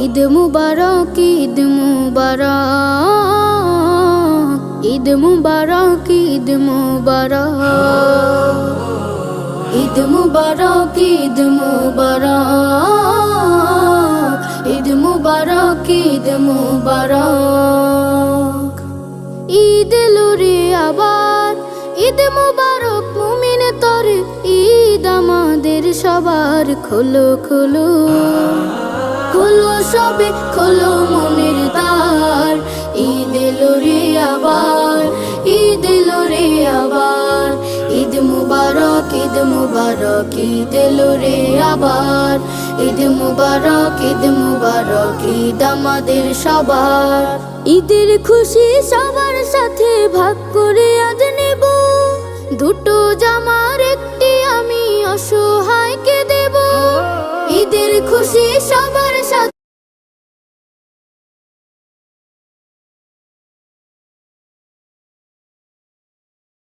ঈদ মুবারক, ঈদ মুবারক, ঈদ মুবারক, ঈদ মুবারক, ঈদ মুবারক, ঈদ মুবারক, ঈদ মুবারক, ঈদ মুবারক। ঈদ এলো রে আবার, ঈদ মুবারক মুমিন তরে, ঈদ আমাদের সবার। খোলো খোলো খোলো সবে খোলো মনের দ্বার, ঈদ এলো রে আবার, ঈদ এলো রে আবার। ঈদ মুবারক, ঈদ মুবারক, ঈদ এলো রে আবার। ঈদ মুবারক, ঈদ মুবারক, ঈদ আমাদের সবার। ঈদের খুশি সবার সাথে ভাগ করে আজ নেব, দুটো জামার একটি আমি অসহায়কে দেব। ঈদের খুশি সবার